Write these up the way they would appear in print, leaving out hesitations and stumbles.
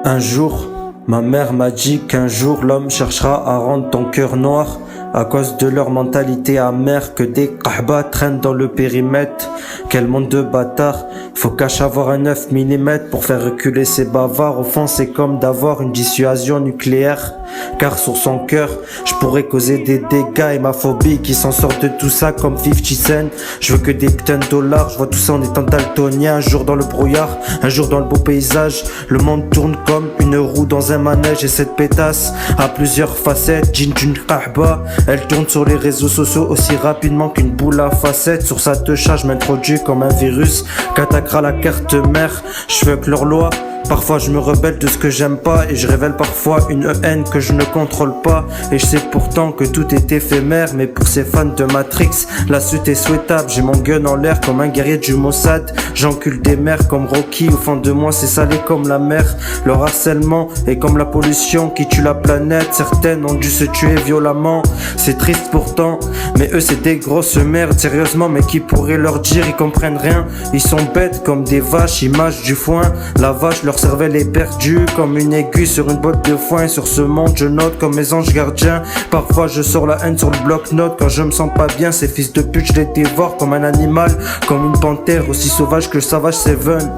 Un jour, ma mère m'a dit qu'un jour l'homme cherchera à rendre ton cœur noir à cause de leur mentalité amère, que des kahbas traînent dans le périmètre. Quel monde de bâtards, faut cache avoir un 9 mm pour faire reculer ces bavards. Au fond c'est comme d'avoir une dissuasion nucléaire, car sur son cœur je pourrais causer des dégâts. Et ma phobie qui s'en sort de tout ça comme 50 cents. Je veux que des putains de dollars, je vois tout ça en étant daltonien. Un jour dans le brouillard, un jour dans le beau paysage. Le monde tourne comme une roue dans un manège. Et cette pétasse a plusieurs facettes. Jean d'une kahba, elle tourne sur les réseaux sociaux aussi rapidement qu'une boule à facettes. Sur sa techa, je m'introduis comme un virus qu'attaquera la carte mère. Je veux que leur loi. Parfois je me rebelle de ce que j'aime pas et je révèle parfois une haine que je ne contrôle pas. Et je sais pourtant que tout est éphémère, mais pour ces fans de Matrix, la suite est souhaitable. J'ai mon gun en l'air comme un guerrier du Mossad. J'encule des mers comme Rocky, au fond de moi c'est salé comme la mer. Leur harcèlement est comme la pollution qui tue la planète. Certaines ont dû se tuer violemment, c'est triste pourtant, mais eux c'est des grosses merdes. Sérieusement, mais qui pourrait leur dire, ils comprennent rien. Ils sont bêtes comme des vaches, ils mâchent du foin. La vache leur cervelle est perdue comme une aiguille sur une botte de foin. Et sur ce monde je note comme mes anges gardiens. Parfois je sors la haine sur le bloc-notes. Quand je me sens pas bien, ces fils de pute je les dévore comme un animal, comme une panthère aussi sauvage que le Savage Seven.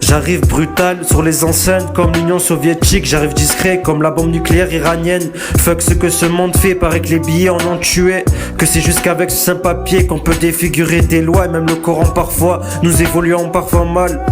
J'arrive brutal sur les enseignes comme l'Union soviétique. J'arrive discret comme la bombe nucléaire iranienne. Fuck ce que ce monde fait, paraît que les billets en ont tué. Que c'est jusqu'avec ce simple papier qu'on peut défigurer des lois. Et même le Coran parfois, nous évoluons parfois mal.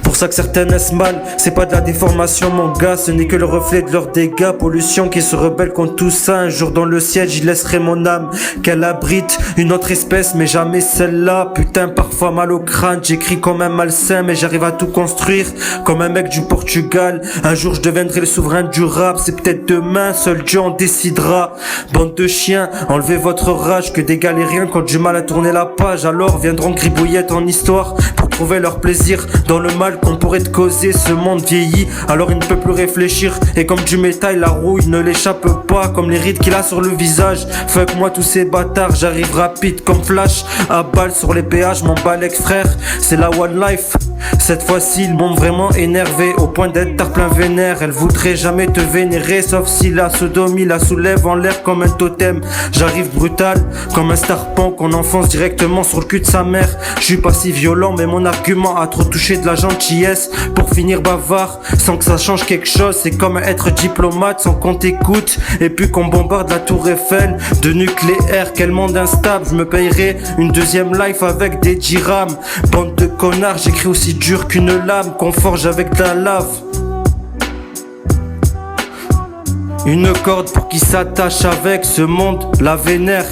Pour ça que certaines naissent mal, c'est pas de la déformation mon gars, ce n'est que le reflet de leurs dégâts. Pollution qui se rebelle contre tout ça. Un jour dans le ciel j'y laisserai mon âme, qu'elle abrite une autre espèce mais jamais celle-là. Putain parfois mal au crâne, j'écris comme un malsain mais j'arrive à tout construire comme un mec du Portugal. Un jour je deviendrai le souverain du rap, c'est peut-être demain, seul Dieu en décidera. Bande de chiens, enlevez votre rage, que des galériens qui ont du mal à tourner la page. Alors viendront gribouillettes en histoire pour trouver leur plaisir dans le mal qu'on pourrait te causer. Ce monde vieillit, alors il ne peut plus réfléchir. Et comme du métal, la rouille ne l'échappe pas, comme les rides qu'il a sur le visage. Fuck moi tous ces bâtards, j'arrive rapide comme flash. À balle sur les péages, mon balèque frère, c'est la one life. Cette fois-ci ils m'ont vraiment énervé au point d'être tard plein vénère. Elle voudrait jamais te vénérer, sauf si la sodomie la soulève en l'air comme un totem. J'arrive brutal comme un starpon qu'on enfonce directement sur le cul de sa mère. Je suis pas si violent mais mon argument a trop touché de la gentillesse. Pour finir bavard sans que ça change quelque chose, c'est comme être diplomate sans qu'on t'écoute. Et puis qu'on bombarde la tour Eiffel de nucléaire. Quel monde instable, je me payerai une deuxième life avec des dirhams. Bande de connards, j'écris aussi dur qu'une lame qu'on forge avec de la lave. Une corde pour qui s'attache avec ce monde la vénère.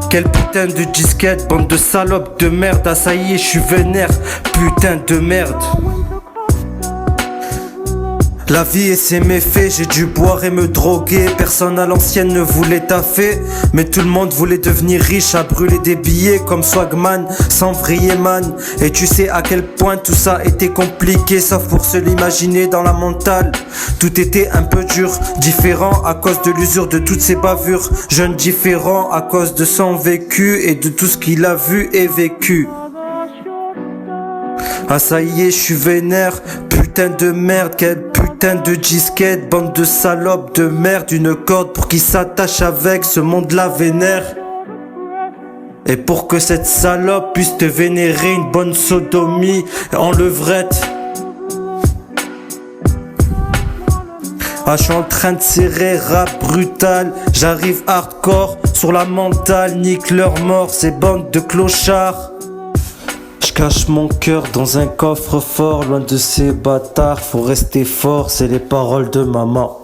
Quel putain de disquette, bande de salopes de merde. Ah ça y est, je suis vénère, putain de merde. La vie et ses méfaits, j'ai dû boire et me droguer. Personne à l'ancienne ne voulait taffer, mais tout le monde voulait devenir riche, à brûler des billets comme Swagman, sans vriller man. Et tu sais à quel point tout ça était compliqué, sauf pour se l'imaginer dans la mentale. Tout était un peu dur, différent à cause de l'usure de toutes ces bavures. Jeune différent à cause de son vécu et de tout ce qu'il a vu et vécu. Ah ça y est, je suis vénère, putain de merde, quel putain de disquette, bande de salopes de merde, une corde pour qui s'attache avec ce monde la vénère. Et pour que cette salope puisse te vénérer, une bonne sodomie en levrette. Ah je suis en train de serrer, rap brutal, j'arrive hardcore sur la mentale, nique leur mort, ces bandes de clochards. Je cache mon cœur dans un coffre fort, loin de ces bâtards, faut rester fort, c'est les paroles de maman.